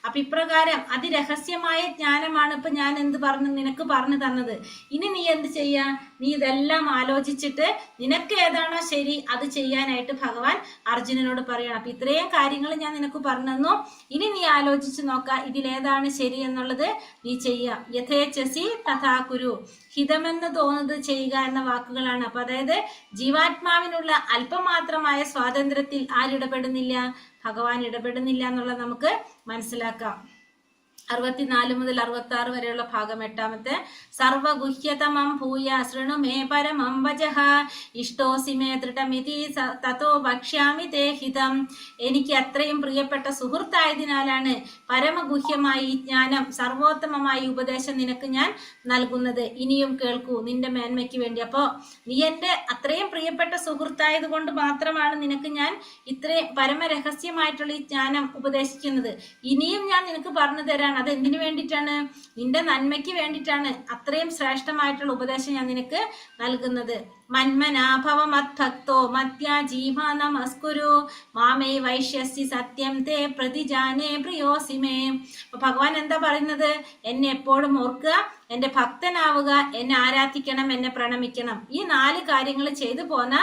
അപ്പൊ ഇപ്രകാരം അതിരഹസ്യമായ ജ്ഞാനമാണ് ഇപ്പൊ ഞാൻ എന്ത് പറഞ്ഞു നിനക്ക് പറഞ്ഞു തന്നത്. ഇനി നീ എന്ത് ചെയ്യാ? നീ ഇതെല്ലാം ആലോചിച്ചിട്ട് നിനക്ക് ഏതാണോ ശരി അത് ചെയ്യാനായിട്ട് ഭഗവാൻ അർജുനനോട് പറയണം. അപ്പൊ ഇത്രയും കാര്യങ്ങൾ ഞാൻ നിനക്ക് പറഞ്ഞു തന്നു. ഇനി നീ ആലോചിച്ച് നോക്ക, ഇതിലേതാണ് ശരി എന്നുള്ളത് നീ ചെയ്യുക. യഥേച്ഛസി തഥാ കുരു. ഹിതമെന്ന് തോന്നുന്നത് ചെയ്യുക എന്ന വാക്കുകളാണ്. അപ്പൊ അതായത് ജീവാത്മാവിനുള്ള അല്പമാത്രമായ സ്വാതന്ത്ര്യത്തിൽ ആരിടപെടുന്നില്ല? ഭഗവാൻ ഇടപെടുന്നില്ല എന്നുള്ളത് നമുക്ക് മനസ്സിലാക്കാം. 64 മുതൽ 66 വരെയുള്ള ഭാഗം 8ാമത്തെ. സർവഗുഹ്യതമം ഭൂയ ശൃണു മേ പരമം വചഃ ഇഷ്ടോസി മേ ദൃഢമിതി തതോ ഭക്ഷ്യാമി തേ ഹിതം. എനിക്ക് അത്രയും പ്രിയപ്പെട്ട സുഹൃത്തായതിനാലാണ് പരമഗുഹ്യമായ ഈ ജ്ഞാനം, സർവോത്തമമായ ഉപദേശം നിനക്ക് ഞാൻ നൽകുന്നത്. ഇനിയും കേൾക്കൂ, നിന്റെ മേന്മയ്ക്ക് വേണ്ടി. അപ്പോ നീ എൻ്റെ അത്രയും പ്രിയപ്പെട്ട സുഹൃത്തായത് കൊണ്ട് മാത്രമാണ് നിനക്ക് ഞാൻ ഇത്രയും പരമരഹസ്യമായിട്ടുള്ള ഈ ജ്ഞാനം ഉപദേശിക്കുന്നത്. ഇനിയും ഞാൻ നിനക്ക് പറഞ്ഞു തരാൻ. അത് എന്തിനു വേണ്ടിയിട്ടാണ്? നിന്റെ നന്മയ്ക്ക് വേണ്ടിയിട്ടാണ് അത്രയും ശ്രേഷ്ഠമായിട്ടുള്ള ഉപദേശം ഞാൻ നിനക്ക് നൽകുന്നത്. മന്മനാഭവ മദ്ഭക്തോ മത്യാ ജീവാ നമസ്കുരു മാമേ വൈശ്യസി സത്യം തേ പ്രതിജാനേ പ്രിയോസിമേ. അപ്പൊ ഭഗവാൻ എന്താ പറയുന്നത്? എന്നെ എപ്പോഴും ഓർക്കുക, എന്റെ ഭക്തനാവുക, എന്നെ ആരാധിക്കണം, എന്നെ പ്രണമിക്കണം. ഈ 4 കാര്യങ്ങൾ ചെയ്തു പോന്ന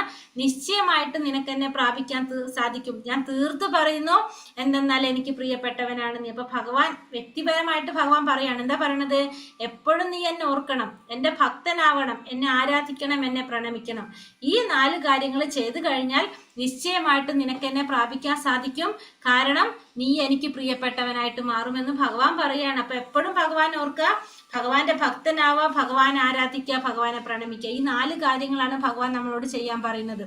നിശ്ചയമായിട്ട് നിനക്ക് എന്നെ പ്രാപിക്കാൻ സാധിക്കും. ഞാൻ തീർത്തു പറയുന്നു, എന്തെന്നാൽ എനിക്ക് പ്രിയപ്പെട്ടവനാണ് നീ. അപ്പൊ ഭഗവാൻ വ്യക്തിപരമായിട്ട് ഭഗവാൻ പറയാണ്. എന്താ പറയണത്? എപ്പോഴും നീ എന്നെ ഓർക്കണം, എന്റെ ഭക്തനാവണം, എന്നെ ആരാധിക്കണം, എന്നെ പ്രണമിക്കണം. ഈ 4 കാര്യങ്ങൾ ചെയ്തു കഴിഞ്ഞാൽ നിശ്ചയമായിട്ട് നിനക്ക് എന്നെ പ്രാപിക്കാൻ സാധിക്കും. കാരണം നീ എനിക്ക് പ്രിയപ്പെട്ടവനായിട്ട് മാറുമെന്ന് ഭഗവാൻ പറയാണ്. അപ്പൊ എപ്പോഴും ഭഗവാൻ ഓർക്കുക, ഭഗവാന്റെ ഭക്തനാവുക, ഭഗവാൻ ആരാധിക്കുക, ഭഗവാനെ പ്രണമിക്കുക. ഈ 4 കാര്യങ്ങളാണ് ഭഗവാൻ നമ്മളോട് ചെയ്യാൻ പറയുന്നത്.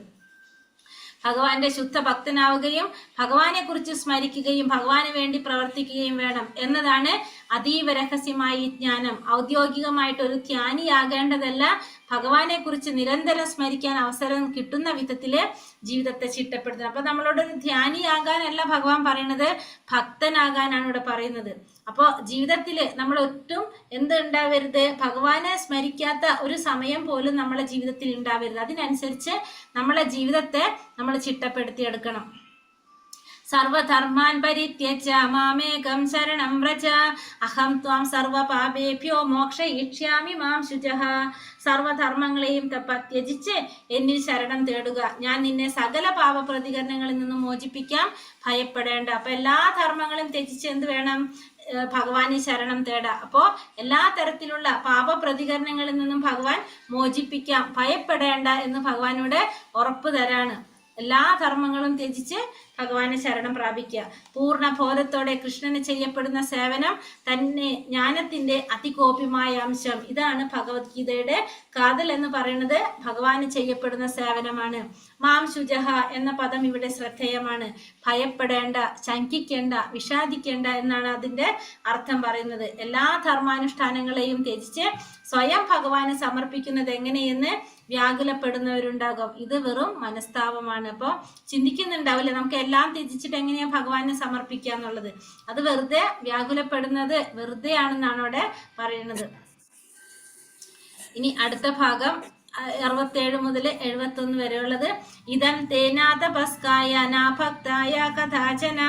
ഭഗവാന്റെ ശുദ്ധ ഭക്തനാവുകയും ഭഗവാനെ കുറിച്ച് സ്മരിക്കുകയും ഭഗവാന് വേണ്ടി പ്രവർത്തിക്കുകയും വേണം എന്നതാണ് അതീവ രഹസ്യമായ ഈ ജ്ഞാനം. ഔദ്യോഗികമായിട്ട് ഒരു ധ്യാനിയാകേണ്ടതല്ല, ഭഗവാനെ കുറിച്ച് നിരന്തരം സ്മരിക്കാൻ അവസരം കിട്ടുന്ന വിധത്തില് ജീവിതത്തെ ചിട്ടപ്പെടുത്തുന്നത്. അപ്പൊ നമ്മളോടൊരു ധ്യാനിയാകാനല്ല ഭഗവാൻ പറയുന്നത്, ഭക്തനാകാനാണ് ഇവിടെ പറയുന്നത്. അപ്പോൾ ജീവിതത്തില് നമ്മൾ ഒട്ടും എന്ത് ഉണ്ടാവരുത്? ഭഗവാനെ സ്മരിക്കാത്ത ഒരു സമയം പോലും നമ്മളെ ജീവിതത്തിൽ ഉണ്ടാവരുത്. അതിനനുസരിച്ച് നമ്മളെ ജീവിതത്തെ നമ്മൾ ചിട്ടപ്പെടുത്തിയെടുക്കണം. സർവധർമാൻ പരിത്യജ്യ മാമേകം ശരണം വ്രജ അഹം ത്വാം സർവപാപേഭ്യോ മോക്ഷയിഷ്യാമി മാം ശുചഃ. സർവധർമ്മങ്ങളെയും ത്യജിച്ച് എന്നിൽ ശരണം തേടുക, ഞാൻ നിന്നെ സകല പാപ പ്രതികരണങ്ങളിൽ നിന്നും മോചിപ്പിക്കാം, ഭയപ്പെടേണ്ട. അപ്പൊ എല്ലാ ധർമ്മങ്ങളും ത്യജിച്ച് എന്ത് വേണം? ഭഗവാനെ ശരണം തേടാം. അപ്പോ എല്ലാ തരത്തിലുള്ള പാപ പ്രതികരണങ്ങളിൽ നിന്നും ഭഗവാൻ മോചിപ്പിക്കാം, ഭയപ്പെടേണ്ട എന്ന് ഭഗവാനോട് ഉറപ്പ് തരാണ്. എല്ലാ ധർമ്മങ്ങളും ത്യജിച്ച് ഭഗവാനെ ശരണം പ്രാപിക്കുക. പൂർണ്ണ ബോധത്തോടെ കൃഷ്ണന് ചെയ്യപ്പെടുന്ന സേവനം തന്നെ ജ്ഞാനത്തിന്റെ അതികോപ്യമായ അംശം. ഇതാണ് ഭഗവത്ഗീതയുടെ കാതൽ എന്ന് പറയുന്നത്. ഭഗവാന് ചെയ്യപ്പെടുന്ന സേവനമാണ്. മാം ശുചഃ എന്ന പദം ഇവിടെ ശ്രദ്ധേയമാണ്. ഭയപ്പെടേണ്ട, ശങ്കിക്കേണ്ട, വിഷാദിക്കേണ്ട എന്നാണ് അതിന്റെ അർത്ഥം പറയുന്നത്. എല്ലാ ധർമാനുഷ്ഠാനങ്ങളെയും ത്യജിച്ച് സ്വയം ഭഗവാന് സമർപ്പിക്കുന്നത് എങ്ങനെയെന്ന് വ്യാകുലപ്പെടുന്നവരുണ്ടാകും. ഇത് വെറും മനസ്താപമാണ്. അപ്പൊ ചിന്തിക്കുന്നുണ്ടാവില്ല, നമുക്ക് എല്ലാം ത്യജിച്ചിട്ട് എങ്ങനെയാ ഭഗവാനെ സമർപ്പിക്കുക എന്നുള്ളത്. അത് വെറുതെ വ്യാകുലപ്പെടുന്നത് വെറുതെ ആണെന്നാണ് അവിടെ പറയുന്നത്. ഇനി അടുത്ത ഭാഗം 67 മുതൽ 71 വരെയുള്ളത്. ഇതം തേനാതപസ്കായ നാഭക്തായ കഥാചന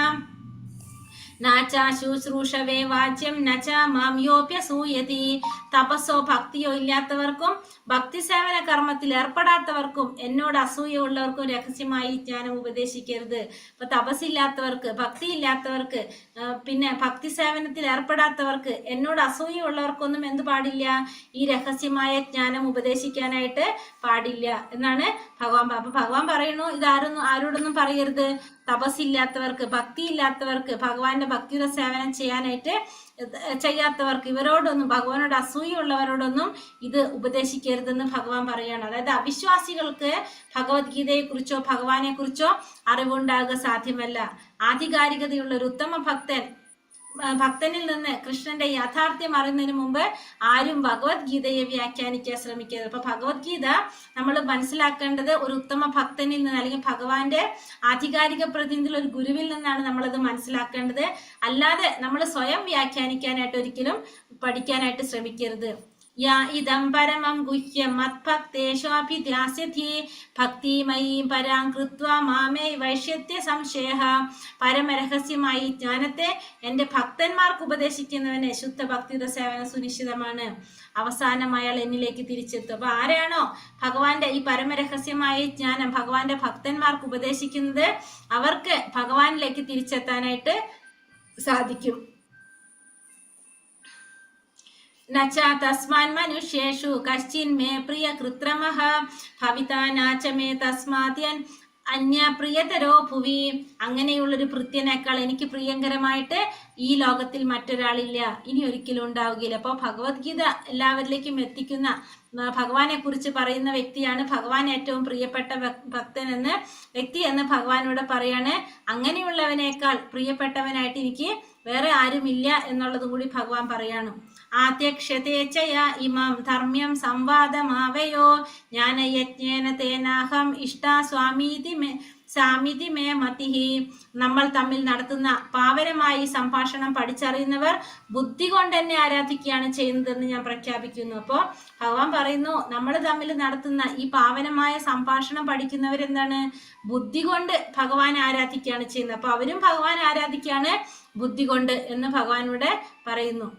ശുശ്രൂഷവേ വാച്യം നച മാം യോപ്യസൂയതി. തപസ്സോ ഭക്തിയോ ഇല്ലാത്തവർക്കും ഭക്തി സേവന കർമ്മത്തിൽ ഏർപ്പെടാത്തവർക്കും എന്നോട് അസൂയ ഉള്ളവർക്കും രഹസ്യമായി ജ്ഞാനം ഉപദേശിക്കരുത്. ഇപ്പൊ തപസ്സില്ലാത്തവർക്ക്, ഭക്തി ഇല്ലാത്തവർക്ക്, പിന്നെ ഭക്തി സേവനത്തിൽ ഏർപ്പെടാത്തവർക്ക്, എന്നോട് അസൂയ ഉള്ളവർക്കൊന്നും എന്ത് പാടില്ല? ഈ രഹസ്യമായ ജ്ഞാനം ഉപദേശിക്കാനായിട്ട് പാടില്ല എന്നാണ് ഭഗവാൻ. അപ്പൊ ഭഗവാൻ പറയുന്നു, ഇത് ആരോടൊന്നും പറയരുത്. തപസ്സില്ലാത്തവർക്ക്, ഭക്തി ഇല്ലാത്തവർക്ക്, ഭഗവാന്റെ ഭഗവാന്റെ ഭക്തിയുടെ സേവനം ചെയ്യാത്തവർക്ക്, ഇവരോടൊന്നും, ഭഗവാനോട് അസൂയുള്ളവരോടൊന്നും ഇത് ഉപദേശിക്കരുതെന്ന് ഭഗവാൻ പറയുകയാണ്. അതായത് അവിശ്വാസികൾക്ക് ഭഗവത്ഗീതയെ കുറിച്ചോ ഭഗവാനെ കുറിച്ചോ അറിവുണ്ടാകുക സാധ്യമല്ല. ആധികാരികതയുള്ള ഒരു ഉത്തമ ഭക്തനിൽ നിന്ന് കൃഷ്ണന്റെ യാഥാർത്ഥ്യം അറിയുന്നതിന് മുമ്പ് ആരും ഭഗവത്ഗീതയെ വ്യാഖ്യാനിക്കാൻ ശ്രമിക്കരുത്. അപ്പൊ ഭഗവത്ഗീത നമ്മൾ മനസ്സിലാക്കേണ്ടത് ഒരു ഉത്തമ ഭക്തനിൽ നിന്ന്, അല്ലെങ്കിൽ ഭഗവാന്റെ ആധികാരിക പ്രതിനിധിയിൽ ഒരു ഗുരുവിൽ നിന്നാണ് നമ്മളത് മനസ്സിലാക്കേണ്ടത്. അല്ലാതെ നമ്മൾ സ്വയം വ്യാഖ്യാനിക്കാനായിട്ട് ഒരിക്കലും പഠിക്കാനായിട്ട് ശ്രമിക്കരുത്. യാ ഇദം പരമം ഗുഹ്യം മത്ഭക്തേഷ്വാഭിധ്യാസ്യതി ഭക്തിമയീം പരാം കൃത്വാ മാമേ വൈഷ്യത്യ സംശയഃ. പരമരഹസ്യമായി ജ്ഞാനത്തെ എൻ്റെ ഭക്തന്മാർക്ക് ഉപദേശിക്കുന്നവന് ശുദ്ധ ഭക്തിയുടെ സേവനം സുനിശ്ചിതമാണ്. അവസാനം അയാൾ എന്നിലേക്ക് തിരിച്ചെത്തും. അപ്പൊ ആരാണോ ഭഗവാന്റെ ഈ പരമരഹസ്യമായ ജ്ഞാനം ഭഗവാന്റെ ഭക്തന്മാർക്ക് ഉപദേശിക്കുന്നത്, അവർക്ക് ഭഗവാനിലേക്ക് തിരിച്ചെത്താനായിട്ട് സാധിക്കും. നച്ചാ തസ്മാൻ മനുഷ്യേഷു കശ്ചിൻ മേ പ്രിയ കൃത്രിമഃ ഭവിതാ നാച മേ തസ്മാദ്യൻ അന്യ പ്രിയതരോ ഭുവി. അങ്ങനെയുള്ളൊരു ഭൃത്യനേക്കാൾ എനിക്ക് പ്രിയങ്കരമായിട്ട് ഈ ലോകത്തിൽ മറ്റൊരാളില്ല, ഇനി ഒരിക്കലും ഉണ്ടാവുകയില്ല. അപ്പോൾ ഭഗവത്ഗീത എല്ലാവരിലേക്കും എത്തിക്കുന്ന, ഭഗവാനെ കുറിച്ച് പറയുന്ന വ്യക്തിയാണ് ഭഗവാൻ ഏറ്റവും പ്രിയപ്പെട്ട വ്യക്തി എന്ന് ഭഗവാനോട് പറയാണ്. അങ്ങനെയുള്ളവനേക്കാൾ പ്രിയപ്പെട്ടവനായിട്ട് എനിക്ക് വേറെ ആരുമില്ല എന്നുള്ളതും കൂടി ഭഗവാൻ പറയാണ്. ആദ്യക്ഷതേച്ചയ ഇമം ധർമ്മ്യം സംവാദമാവയോ ജ്ഞാനയജ്ഞേന തേനാഹം ഇഷ്ടാ സ്വാമീതി മേ മതിഹി. നമ്മൾ തമ്മിൽ നടത്തുന്ന പാവനമായി സംഭാഷണം പഠിച്ചറിയുന്നവർ ബുദ്ധി കൊണ്ട് എന്നെ ആരാധിക്കുകയാണ് ചെയ്യുന്നതെന്ന് ഞാൻ പ്രഖ്യാപിക്കുന്നു. അപ്പോൾ ഭഗവാൻ പറയുന്നു, നമ്മൾ തമ്മിൽ നടത്തുന്ന ഈ പാവനമായ സംഭാഷണം പഠിക്കുന്നവരെന്താണ്, ബുദ്ധി കൊണ്ട് ഭഗവാൻ ആരാധിക്കുകയാണ് ചെയ്യുന്നത്. അപ്പൊ അവരും ഭഗവാൻ ആരാധിക്കുകയാണ് ബുദ്ധി കൊണ്ട് എന്ന് ഭഗവാനോട് പറയുന്നു.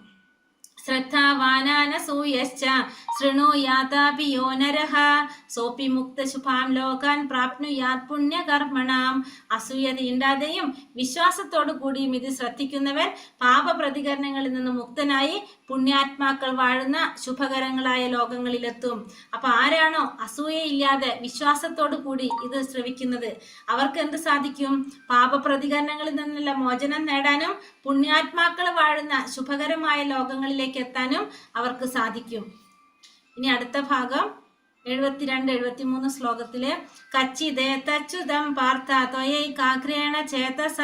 ശ്രദ്ധാവാനാനസൂയശ്ച ശൃണുയാതാപി യോ നരഃ സോപി മുക്തശുഭാം ലോകാൻ പ്രാപ്നുയാത് പുണ്യകർമ്മണാം. അസൂയ തീണ്ടാതെയും വിശ്വാസത്തോടു കൂടിയും ഇത് ശ്രദ്ധിക്കുന്നവൻ പാപപ്രതികരണങ്ങളിൽ നിന്ന് മുക്തനായി പുണ്യാത്മാക്കൾ വാഴുന്ന ശുഭകരങ്ങളായ ലോകങ്ങളിലെത്തും. അപ്പൊ ആരാണോ അസൂയയില്ലാതെ വിശ്വാസത്തോടു കൂടി ഇത് ശ്രവിക്കുന്നത്, അവർക്ക് എന്ത് സാധിക്കും? പാപപ്രതികരണങ്ങളിൽ നിന്നുള്ള മോചനം നേടാനും പുണ്യാത്മാക്കൾ വാഴുന്ന ശുഭകരമായ ലോകങ്ങളിലേക്ക് എത്താനും അവർക്ക് സാധിക്കും. ഇനി അടുത്ത ഭാഗം 72-73 ശ്ലോകത്തില് കച്ചിദേതച്യുതം പാർത്ഥ ത്വയൈകാഗ്രേണ ചേതസ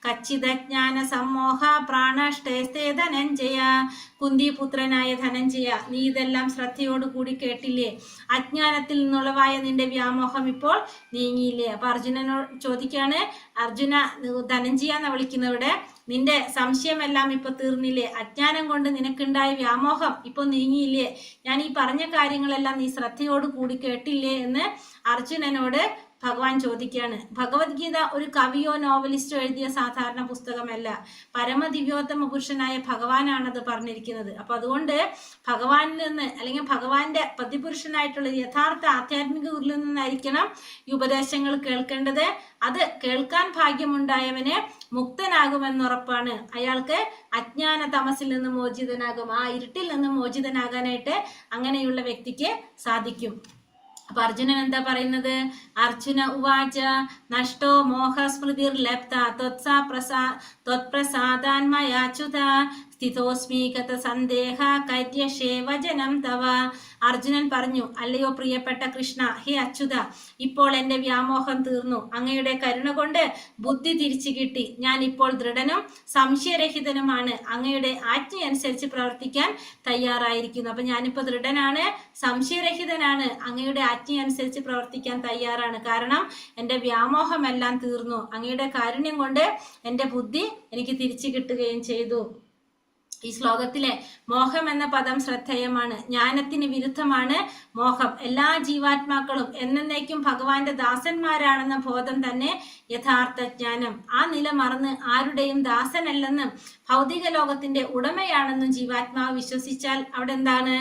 കച്ചിദജ്ഞാന സമ്മോഹ പ്രാണഷ്ടേസ്തേ ധനഞ്ജയ. കുന്തിപുത്രനായ ധനഞ്ജയ, നീ ഇതെല്ലാം ശ്രദ്ധയോടുകൂടി കേട്ടില്ലേ? അജ്ഞാനത്തിൽ നിന്നുളവായ നിന്റെ വ്യാമോഹം ഇപ്പോൾ നീങ്ങിയില്ലേ? അപ്പൊ അർജുനനോട് ചോദിക്കാണ്, അർജുന, ധനഞ്ജയ എന്ന് വിളിക്കുന്നവിടെ, നിന്റെ സംശയമെല്ലാം ഇപ്പൊ തീർന്നില്ലേ? അജ്ഞാനം കൊണ്ട് നിനക്കുണ്ടായ വ്യാമോഹം ഇപ്പൊ നീങ്ങിയില്ലേ? ഞാൻ ഈ പറഞ്ഞ കാര്യങ്ങളെല്ലാം നീ ശ്രദ്ധയോട് കൂടി കേട്ടില്ലേ എന്ന് അർജുനനോട് ഭഗവാൻ ചോദിക്കുകയാണ്. ഭഗവത്ഗീത ഒരു കവിയോ നോവലിസ്റ്റോ എഴുതിയ സാധാരണ പുസ്തകമല്ല. പരമദിവ്യോത്തമ പുരുഷനായ ഭഗവാനാണത് പറഞ്ഞിരിക്കുന്നത്. അപ്പൊ അതുകൊണ്ട് ഭഗവാനിൽ നിന്ന്, അല്ലെങ്കിൽ ഭഗവാന്റെ പ്രതിപുരുഷനായിട്ടുള്ള യഥാർത്ഥ ആധ്യാത്മിക ഗുരുവിൽ നിന്നായിരിക്കണം ഈ ഉപദേശങ്ങൾ കേൾക്കേണ്ടത്. അത് കേൾക്കാൻ ഭാഗ്യമുണ്ടായവന് മുക്തനാകുമെന്നുറപ്പാണ്. അയാൾക്ക് അജ്ഞാന തമസിൽ നിന്ന് മോചിതനാകും. ആ ഇരുട്ടിൽ നിന്ന് മോചിതനാകാനായിട്ട് അങ്ങനെയുള്ള വ്യക്തിക്ക് സാധിക്കും. അപ്പൊ അർജുനൻ എന്താ പറയുന്നത്? അർജുന ഉവാച നഷ്ടോ മോഹസ്മൃതിർ ലബ്ധ ത്വത്പ്രസാദാന്മയാച്യുത സ്ഥിതോസ്മി ഗത സന്ദേഹ കര്യഷേ വചനം തവ. അർജുനൻ പറഞ്ഞു, അല്ലയോ പ്രിയപ്പെട്ട കൃഷ്ണ, ഹേ അച്യുത, ഇപ്പോൾ എന്റെ വ്യാമോഹം തീർന്നു. അങ്ങയുടെ കരുണ കൊണ്ട് ബുദ്ധി തിരിച്ചു കിട്ടി. ഞാൻ ഇപ്പോൾ ദൃഢനും സംശയരഹിതനുമാണ്. അങ്ങയുടെ ആജ്ഞയനുസരിച്ച് പ്രവർത്തിക്കാൻ തയ്യാറായിരിക്കുന്നു. അപ്പൊ ഞാനിപ്പോ ദൃഢനാണ്, സംശയരഹിതനാണ്, അങ്ങയുടെ ആജ്ഞയനുസരിച്ച് പ്രവർത്തിക്കാൻ തയ്യാറാണ്. കാരണം എന്റെ വ്യാമോഹമെല്ലാം തീർന്നു. അങ്ങയുടെ കാരുണ്യം കൊണ്ട് എന്റെ ബുദ്ധി എനിക്ക് തിരിച്ചു കിട്ടുകയും ചെയ്തു. ഈ ശ്ലോകത്തിലെ മോഹം എന്ന പദം ശ്രദ്ധേയമാണ്. ജ്ഞാനത്തിന് വിരുദ്ധമാണ് മോഹം. എല്ലാ ജീവാത്മാക്കളും എന്നേക്കും ഭഗവാന്റെ ദാസന്മാരാണെന്ന ബോധം തന്നെ യഥാർത്ഥ ജ്ഞാനം. ആ നില മറന്ന് ആരുടെയും ദാസനല്ലെന്നും ഭൗതിക ലോകത്തിന്റെ ഉടമയാണെന്നും ജീവാത്മാവ് വിശ്വസിച്ചാൽ അവിടെ എന്താണ്?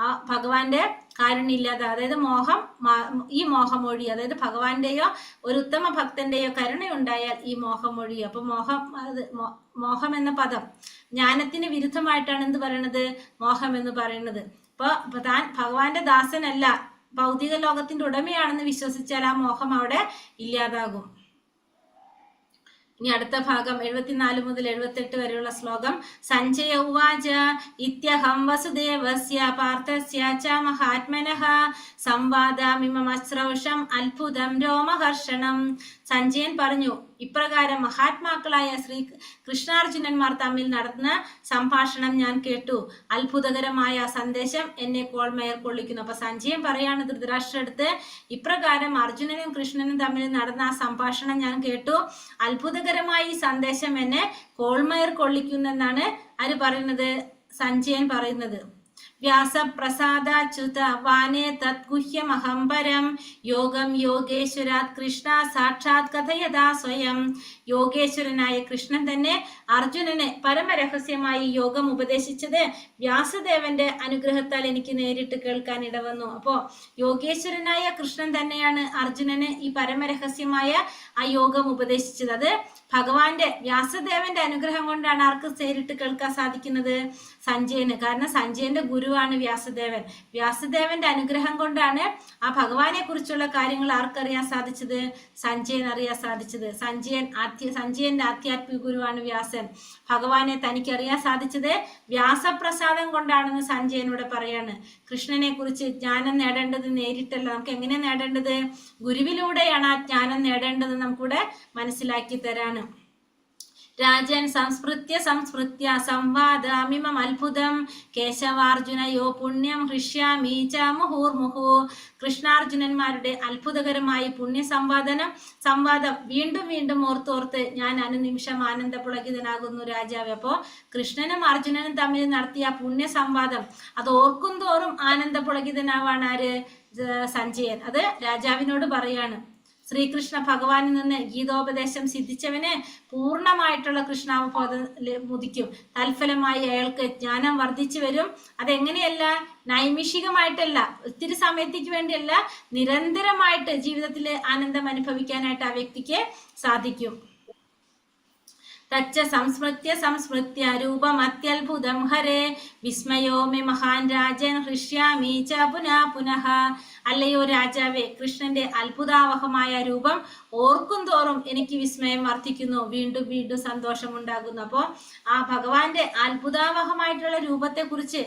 ആ ഭഗവാന്റെ കാരുണ്യമില്ലാതെ, അതായത് ഈ മോഹമൊഴി, അതായത് ഭഗവാന്റെയോ ഒരു ഉത്തമ ഭക്തന്റെയോ കരുണയുണ്ടായാൽ ഈ മോഹമൊഴി. അപ്പൊ മോഹം എന്ന പദം ജ്ഞാനത്തിന് വിരുദ്ധമായിട്ടാണ് എന്ത് പറയണത്? മോഹം എന്ന് പറയുന്നത്. അപ്പൊ താൻ ഭഗവാന്റെ ദാസനല്ല, ഭൗതിക ലോകത്തിന്റെ ഉടമയാണെന്ന് വിശ്വസിച്ചാൽ ആ മോഹം അവിടെ ഇല്ലാതാകും. ഇനി അടുത്ത ഭാഗം 74 മുതൽ 78 വരെയുള്ള ശ്ലോകം. സഞ്ജയ ഉവാച ഇത്യഹം വസുദേവസ്യ പാർത്ഥസ്യ ച മഹാത്മനഃ സംവാദമിമമശ്രൗഷം അത്ഭുതം രോമഹർഷണം. സഞ്ജയൻ പറഞ്ഞു, ഇപ്രകാരം മഹാത്മാക്കളായ ശ്രീ കൃഷ്ണാർജുനന്മാർ തമ്മിൽ നടന്ന സംഭാഷണം ഞാൻ കേട്ടു. അത്ഭുതകരമായ സന്ദേശം എന്നെ കോൾമേർ കൊള്ളിക്കുന്നു. അപ്പൊ സഞ്ജയൻ പറയാണ് ധൃതരാഷ്ട്രടുത്ത്, ഇപ്രകാരം അർജുനനും കൃഷ്ണനും തമ്മിൽ നടന്ന ആ സംഭാഷണം ഞാൻ കേട്ടു. അത്ഭുതകരമായ ഈ സന്ദേശം എന്നെ കോൾമേർ കൊള്ളിക്കുന്നെന്നാണ് ആര് പറയുന്നത്? സഞ്ജയൻ പറയുന്നത്. വ്യാസപ്രസാദാച്യുത വാനേ തദ്ഗുഹ്യമഹം പരം യോഗം യോഗേശ്വരാത് കൃഷ്ണ സാക്ഷാത് കഥയതാ സ്വയം. യോഗേശ്വരനായ കൃഷ്ണൻ തന്നെ അർജുനന് പരമരഹസ്യമായി യോഗം ഉപദേശിച്ചത് വ്യാസദേവന്റെ അനുഗ്രഹത്താൽ എനിക്ക് നേരിട്ട് കേൾക്കാൻ ഇടവന്നു. അപ്പോ യോഗേശ്വരനായ കൃഷ്ണൻ തന്നെയാണ് അർജുനന് ഈ പരമരഹസ്യമായ ആ യോഗം ഉപദേശിച്ചത്. അത് ഭഗവാന്റെ വ്യാസദേവന്റെ അനുഗ്രഹം കൊണ്ടാണ് ആർക്ക് നേരിട്ട് കേൾക്കാൻ സാധിക്കുന്നത്? സഞ്ജയന്. കാരണം സഞ്ജയന്റെ ഗുരുവാണ് വ്യാസദേവൻ. വ്യാസദേവന്റെ അനുഗ്രഹം കൊണ്ടാണ് ആ ഭഗവാനെ കുറിച്ചുള്ള കാര്യങ്ങൾ ആർക്കറിയാൻ സാധിച്ചത്? സഞ്ജയൻ അറിയാൻ സാധിച്ചത്. സഞ്ജയന്റെ ആധ്യാത്മിക ഗുരുവാണ് വ്യാസൻ. ഭഗവാനെ തനിക്കറിയാൻ സാധിച്ചത് വ്യാസപ്രസാദം കൊണ്ടാണെന്ന് സഞ്ജയനോട് പറയാണ്. കൃഷ്ണനെ കുറിച്ച് ജ്ഞാനം നേടേണ്ടത് നേരിട്ടല്ല, നമുക്ക് എങ്ങനെ നേടേണ്ടത്? ഗുരുവിലൂടെയാണ് ആ ജ്ഞാനം നേടേണ്ടത് നമുക്കിവിടെ മനസ്സിലാക്കി തരാണ്. രാജൻ സംസ്മൃത്യ സംവാദമിമം അത്ഭുതം കേശവാർജുനയോ പുണ്യം ഹൃഷ്യാമി ച മുഹുർമുഹു. കൃഷ്ണാർജുനന്മാരുടെ അത്ഭുതകരമായ സംവാദം വീണ്ടും വീണ്ടും ഓർത്തോർത്ത് ഞാൻ അനുനിമിഷം ആനന്ദപുളകിതനാകുന്നു രാജാവ്. അപ്പോ കൃഷ്ണനും അർജുനനും തമ്മിൽ നടത്തിയ പുണ്യ സംവാദം അത് ഓർക്കും തോറും ആനന്ദപുളകിതനാവാണ് ആര്? സഞ്ജയൻ. അത് രാജാവിനോട് പറയാണ്. ശ്രീകൃഷ്ണ ഭഗവാനിൽ നിന്ന് ഗീതോപദേശം സിദ്ധിച്ചവന് പൂർണ്ണമായിട്ടുള്ള കൃഷ്ണാവബോധം മുദിക്കും. തൽഫലമായി അയാൾക്ക് ജ്ഞാനം വർദ്ധിച്ചു വരും. അതെങ്ങനെയല്ല? നൈമിഷികമായിട്ടല്ല, ഒത്തിരി സമയത്തേക്ക് വേണ്ടിയല്ല, നിരന്തരമായിട്ട് ജീവിതത്തിൽ ആനന്ദം അനുഭവിക്കാനായിട്ട് ആ വ്യക്തിക്ക് സാധിക്കും. തച്ച സംസ്മൃത്യ രൂപമത്യത്ഭുതം ഹരേ വിസ്മയോ മേ മഹാൻ രാജൻ ഹൃഷ്യാമി ച പുനഃ. അല്ലയോ രാജാവേ, കൃഷ്ണന്റെ അത്ഭുതാവഹമായ രൂപം ഓർക്കും തോറും എനിക്ക് വിസ്മയം വർദ്ധിക്കുന്നു, വീണ്ടും വീണ്ടും സന്തോഷമുണ്ടാകുന്നു. അപ്പോൾ ആ ഭഗവാന്റെ അത്ഭുതാവഹമായിട്ടുള്ള രൂപത്തെ കുറിച്ച്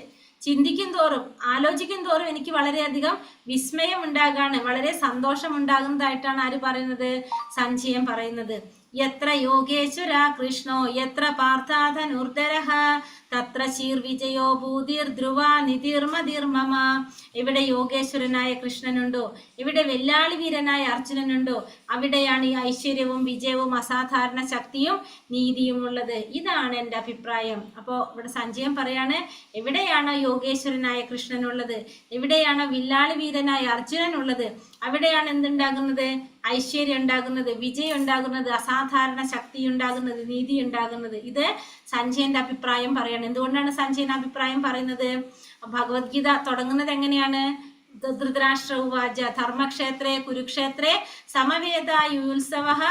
ചിന്തിക്കും തോറും ആലോചിക്കും തോറും എനിക്ക് വളരെയധികം വിസ്മയം ഉണ്ടാകാണ്, വളരെ സന്തോഷം ഉണ്ടാകുന്നതായിട്ടാണ് ആര് പറയുന്നത്? സഞ്ജയൻ പറയുന്നത്. യത്ര യോഗേശ്വര കൃഷ്ണോ യത്ര പാർത്ഥാധനുർധരഃ തത്ര ശീർവിജയോ ഭൂതിർ ധ്രുവ നിധിർമതിർമമ. എവിടെ യോഗേശ്വരനായ കൃഷ്ണനുണ്ടോ, എവിടെ വെല്ലാളി വീരനായ അർജുനനുണ്ടോ, അവിടെയാണ് ഈ ഐശ്വര്യവും വിജയവും അസാധാരണ ശക്തിയും നീതിയും ഉള്ളത്. ഇതാണ് എൻ്റെ അഭിപ്രായം. അപ്പോൾ ഇവിടെ സഞ്ജയൻ പറയാണ്, എവിടെയാണോ യോഗേശ്വരനായ കൃഷ്ണനുള്ളത്, എവിടെയാണോ വില്ലാളി വീരനായ അർജുനനുള്ളത്, അവിടെയാണ് എന്തുണ്ടാകുന്നത്? ഐശ്വര്യം ഉണ്ടാകുന്നത്, വിജയം ഉണ്ടാകുന്നത്, അസാധാരണ ശക്തി ഉണ്ടാകുന്നത്, നീതി ഉണ്ടാകുന്നത്. ഇത് സഞ്ജയന്റെ അഭിപ്രായം പറയണം. എന്തുകൊണ്ടാണ് സഞ്ജയൻ അഭിപ്രായം പറയുന്നത്? ഭഗവത്ഗീത തുടങ്ങുന്നത് എങ്ങനെയാണ്? ധൃതരാഷ്ട്ര ഉവാച ധർമ്മക്ഷേത്രേ കുരുക്ഷേത്രേ സമവേദായുത്സവഃ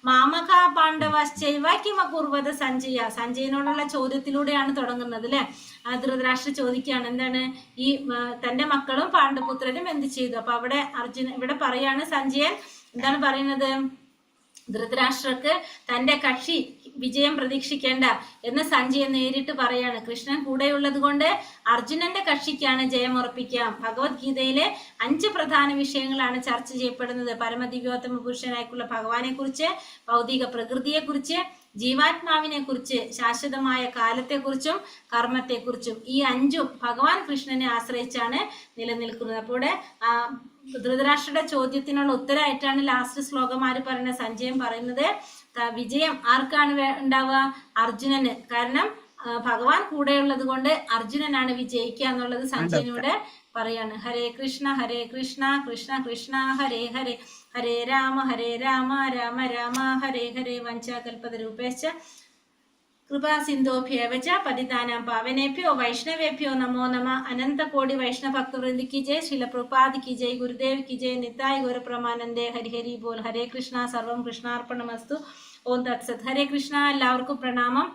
മാമകാ പാണ്ഡവശ്ചൈവ കിമകുർവത സഞ്ജയ. സഞ്ജയനോടുള്ള ചോദ്യത്തിലൂടെയാണ് തുടങ്ങുന്നത് അല്ലെ. ധൃതരാഷ്ട്ര ചോദിക്കുകയാണ്, എന്താണ് ഈ തന്റെ മക്കളും പാണ്ഡുപുത്രരും എന്ത് ചെയ്തു? അപ്പൊ ഇവിടെ പറയാണ് സഞ്ജയൻ എന്താണ് പറയുന്നത്? ധൃതരാഷ്ട്രക്ക് തന്റെ കക്ഷി വിജയം പ്രതീക്ഷിക്കേണ്ട എന്ന് സഞ്ജയൻ നേരിട്ട് പറയാണ്. കൃഷ്ണൻ കൂടെയുള്ളത് കൊണ്ട് അർജുനന്റെ കക്ഷിക്കാണ് ജയം ഉറപ്പിക്കാം. ഭഗവത്ഗീതയിലെ 5 പ്രധാന വിഷയങ്ങളാണ് ചർച്ച ചെയ്യപ്പെടുന്നത്. പരമദിവ്യോത്തമ പുരുഷനായിട്ടുള്ള ഭഗവാനെ കുറിച്ച്, ഭൗതിക പ്രകൃതിയെ കുറിച്ച്, ജീവാത്മാവിനെ കുറിച്ച്, ശാശ്വതമായ കാലത്തെക്കുറിച്ചും കർമ്മത്തെക്കുറിച്ചും. ഈ 5ഉം ഭഗവാൻ കൃഷ്ണനെ ആശ്രയിച്ചാണ് നിലനിൽക്കുന്നത്. അപ്പോൾ ധൃതരാഷ്ട്രയുടെ ചോദ്യത്തിനുള്ള ഉത്തരമായിട്ടാണ് ലാസ്റ്റ് ശ്ലോകം ആര് പറയുന്നത്? സഞ്ജയൻ പറയുന്നത് വിജയം ആർക്കാണ് ഉണ്ടാവുക? അർജുനന്. കാരണം ഭഗവാൻ കൂടെയുള്ളത് കൊണ്ട് അർജുനനാണ് വിജയിക്കുക എന്നുള്ളത് സഞ്ജയനോട് പറയാണ്. ഹരേ കൃഷ്ണ കൃഷ്ണ കൃഷ്ണ ഹരേ ഹരേ, ഹരേ രാമ രാമ രാമ ഹരേ ഹരേ. വഞ്ചാകൽപതരൂപേശ്ച കൃപാ സിന്ധോഭ്യേവ ച പതിതാനാം പാവനേഭ്യോ വൈഷ്ണവേഭ്യോ നമോ നമ. അനന്തകോടി വൈഷ്ണവ ഭക്തവൃന്ദി കി ജയ്, ശ്രീല പ്രഭുപാദ് കി ജയ്, ഗുരുദേവ് കി ജയ്, നിതായ് ഗൗരപ്രമാനന്ദേ. ഹരി ഹരി ബോൽ. ഹരേ കൃഷ്ണ. സർവം കൃഷ്ണാർപ്പണമസ്തു. ഓം തത്സത്. ഹരേ കൃഷ്ണ. എല്ലാവർക്കും പ്രണാമം.